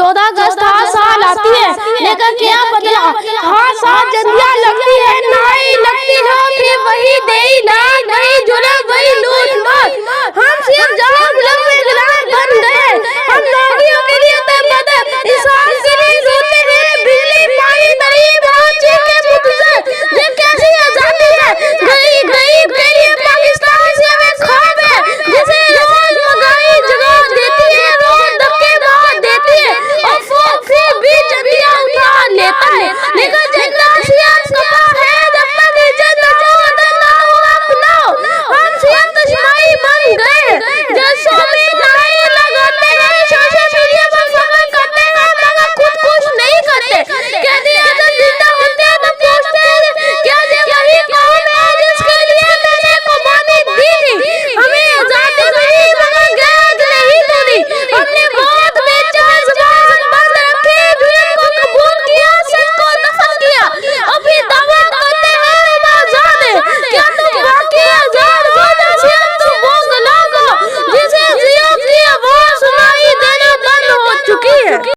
14 अगस्त हर साल आती है, लेकिन क्या बदला? हर साल जंजियां लगती है, नाई लगती है, फिर वही देई ना, वही जुल्म, वही लूट मार। हम सिर्फ